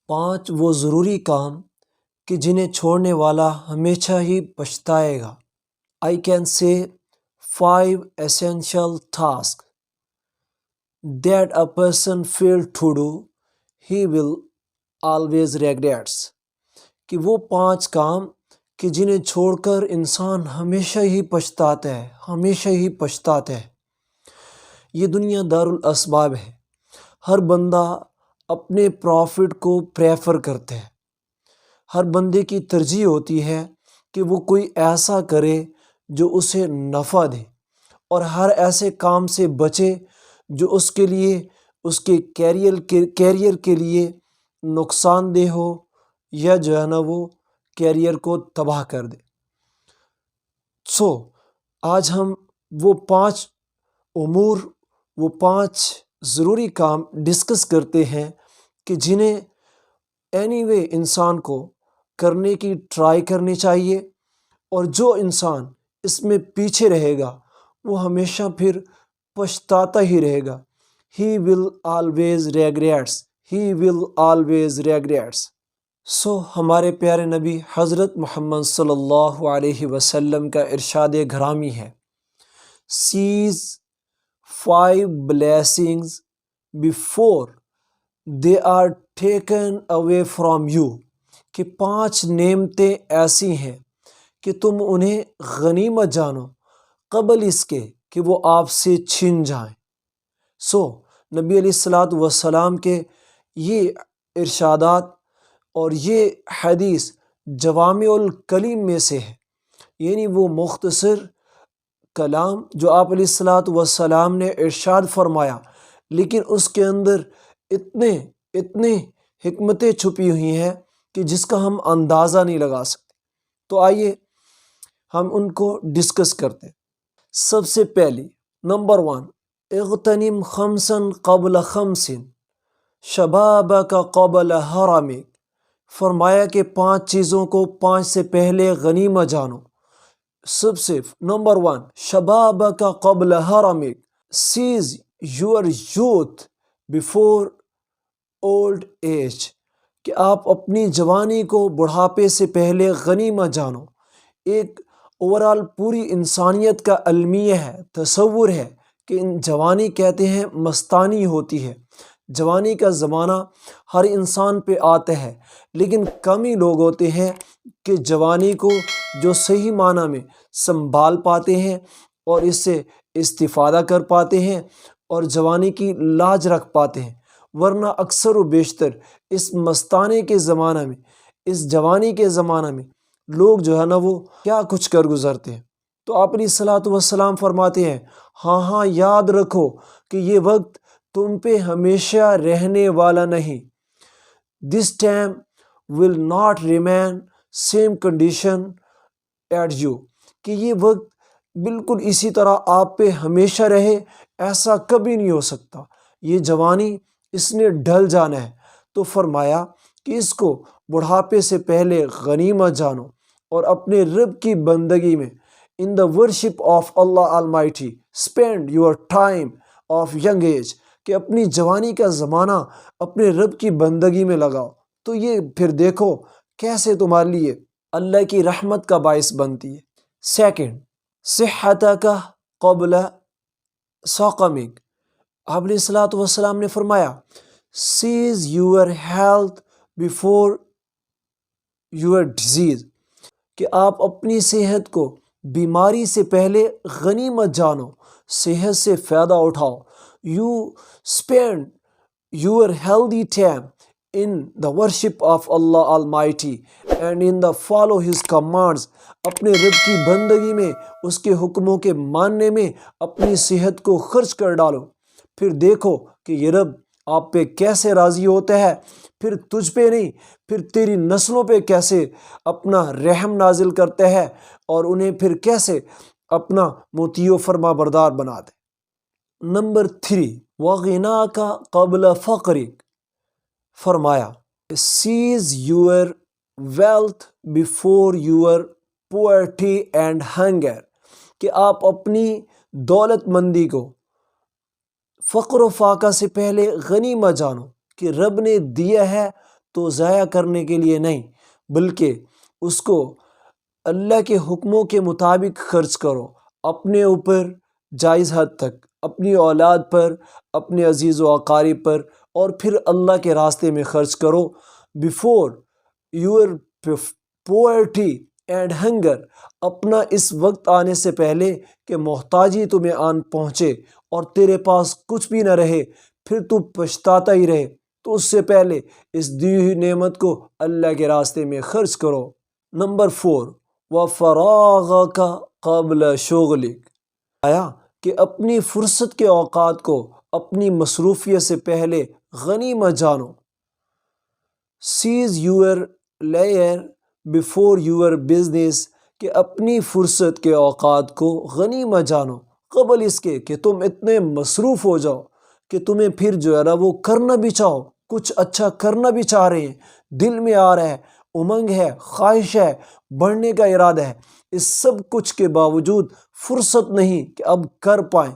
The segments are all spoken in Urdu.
5 وہ ضروری کام کہ جنہیں چھوڑنے والا ہمیشہ ہی پچھتائے گا. I can say 5 essential tasks that a person failed to do, he will always regrets. کہ وہ 5 کام کہ جنہیں چھوڑ کر انسان ہمیشہ ہی پچھتاتا ہے. یہ دنیا دارالاسباب ہے. ہر بندہ اپنے پروفٹ کو پریفر کرتا ہے. ہر بندے کی ترجیح ہوتی ہے کہ وہ کوئی ایسا کرے جو اسے نفع دے اور ہر ایسے کام سے بچے جو اس کے لیے اس کے کیریئر کے لیے نقصان دہ ہو یا جو ہے نا وہ کیریئر کو تباہ کر دے. آج ہم وہ 5 امور، وہ 5 ضروری کام ڈسکس کرتے ہیں کہ جنہیں اینی وے انسان کو کرنے کی ٹرائی کرنی چاہیے، اور جو انسان اس میں پیچھے رہے گا وہ ہمیشہ پھر پچھتاتا ہی رہے گا. He will always regrets. He will always regrets. ہمارے پیارے نبی حضرت محمد صلی اللہ علیہ وسلم کا ارشاد گرامی ہے، Seize 5 blessings before they are taken away from you. کہ 5 نعمتیں ایسی ہیں کہ تم انہیں غنیمت جانو قبل اس کے کہ وہ آپ سے چھن جائیں. نبی علیہ الصلوۃ والسلام کے یہ ارشادات اور یہ حدیث جوامع الکلم میں سے ہے، یعنی وہ مختصر کلام جو آپ علیہ الصلوۃ والسلام نے ارشاد فرمایا، لیکن اس کے اندر اتنے حکمتیں چھپی ہوئی ہیں کہ جس کا ہم اندازہ نہیں لگا سکتے. تو آئیے ہم ان کو ڈسکس کرتے ہیں. سب سے پہلی نمبر 1، اغتنم 5 قبل 5 شبابک قبل حرمک. فرمایا کہ 5 چیزوں کو 5 سے پہلے غنیمت جانو. سب سے نمبر 1، شبابک قبل حرمک. Seize your youth before old age. کہ آپ اپنی جوانی کو بڑھاپے سے پہلے غنیمت جانو. ایک اوورال پوری انسانیت کا المیہ ہے، تصور ہے کہ جوانی کہتے ہیں مستانی ہوتی ہے. جوانی کا زمانہ ہر انسان پہ آتا ہے، لیکن کم ہی لوگ ہوتے ہیں کہ جوانی کو جو صحیح معنی میں سنبھال پاتے ہیں اور اس سے استفادہ کر پاتے ہیں اور جوانی کی لاج رکھ پاتے ہیں. ورنہ اکثر و بیشتر اس مستانے کے زمانہ میں، اس جوانی کے زمانہ میں لوگ جو ہے نا وہ کیا کچھ کر گزرتے ہیں. تو آپ علیہ الصلوۃ والسلام فرماتے ہیں، ہاں یاد رکھو کہ یہ وقت تم پہ ہمیشہ رہنے والا نہیں. This time will not remain same condition at you. کہ یہ وقت بالکل اسی طرح آپ پہ ہمیشہ رہے، ایسا کبھی نہیں ہو سکتا. یہ جوانی اس نے ڈھل جانا ہے. تو فرمایا کہ اس کو بڑھاپے سے پہلے غنیمت جانو اور اپنے رب کی بندگی میں in the worship of Allah Almighty spend your time of young age. کہ اپنی جوانی کا زمانہ اپنے رب کی بندگی میں لگاؤ. تو یہ پھر دیکھو کیسے تمہارے لیے اللہ کی رحمت کا باعث بنتی ہے. سیکنڈ، صحتک قبل سقمک. آپ علیہ الصلوۃ والسلام نے فرمایا، seize your health before your disease. کہ آپ اپنی صحت کو بیماری سے پہلے غنیمت جانو، صحت سے فائدہ اٹھاؤ. You spend your healthy time in the worship of Allah Almighty and in the follow His commands. اپنے رب کی بندگی میں، اس کے حکموں کے ماننے میں اپنی صحت کو خرچ کر ڈالو. پھر دیکھو کہ یہ رب آپ پہ کیسے راضی ہوتا ہے. پھر تجھ پہ نہیں، پھر تیری نسلوں پہ کیسے اپنا رحم نازل کرتا ہے اور انہیں پھر کیسے اپنا مطیع و فرما بردار بنا دے. نمبر 3، وغناک قبل فقرک. فرمایا، seize your wealth before your poverty and hunger. کہ آپ اپنی دولت مندی کو فقر و فاقہ سے پہلے غنیمت جانو. کہ رب نے دیا ہے تو ضائع کرنے کے لیے نہیں، بلکہ اس کو اللہ کے حکموں کے مطابق خرچ کرو، اپنے اوپر جائز حد تک، اپنی اولاد پر، اپنے عزیز و اقارب پر، اور پھر اللہ کے راستے میں خرچ کرو۔ Before your poverty and hunger, اپنا اس وقت آنے سے پہلے کہ محتاجی تمہیں آن پہنچے اور تیرے پاس کچھ بھی نہ رہے، پھر تو پچھتاتا ہی رہے، تو اس سے پہلے اس دی ہوئی نعمت کو اللہ کے راستے میں خرچ کرو۔ نمبر 4، وَفَرَاغَكَ قَبْلَ شُغْلِكَ، آیا کہ اپنی فرصت کے اوقات کو اپنی مصروفیت سے پہلے غنیمت جانو۔ سیز یور لیئر بیفور یور بزنس، کہ اپنی فرصت کے اوقات کو غنیمت جانو قبل اس کے کہ تم اتنے مصروف ہو جاؤ کہ تمہیں پھر جو ہے نا وہ کرنا بھی چاہو، کچھ اچھا کرنا بھی چاہ رہے ہیں، دل میں آ رہا ہے، امنگ ہے، خواہش ہے، بڑھنے کا ارادہ ہے، اس سب کچھ کے باوجود فرصت نہیں کہ اب کر پائیں،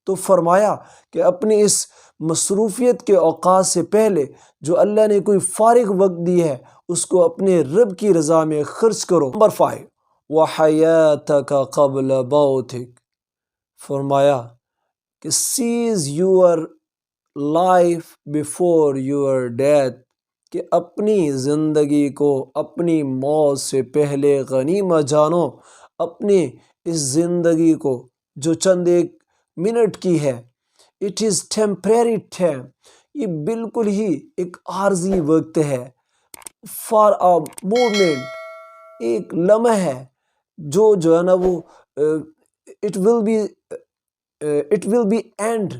تو فرمایا کہ اپنی اس مصروفیت کے اوقات سے پہلے جو اللہ نے کوئی فارغ وقت دی ہے اس کو اپنے رب کی رضا میں خرچ کرو۔ نمبر 5، وَحَيَاتَكَ قَبْلَ مَوْتِكَ، فرمایا کہ seize your life before your death, کہ اپنی زندگی کو اپنی موت سے پہلے غنیمت جانو۔ اپنی اس زندگی کو جو چند ایک منٹ کی ہے، اٹ از ٹیمپریری ٹائم، یہ بالکل ہی ایک عارضی وقت ہے، فار آ مومنٹ، ایک لمحہ ہے جو ہے نا وہ it will be end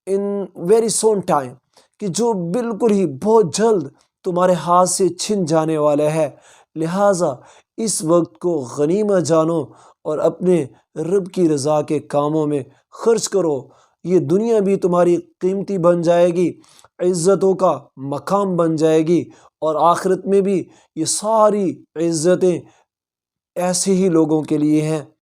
in very soon time, کہ جو بالکل ہی بہت جلد تمہارے ہاتھ سے چھن جانے والا ہے۔ لہٰذا اس وقت کو غنیمت جانو اور اپنے رب کی رضا کے کاموں میں خرچ کرو۔ یہ دنیا بھی تمہاری قیمتی بن جائے گی، عزتوں کا مقام بن جائے گی، اور آخرت میں بھی یہ ساری عزتیں ایسے ہی لوگوں کے لیے ہیں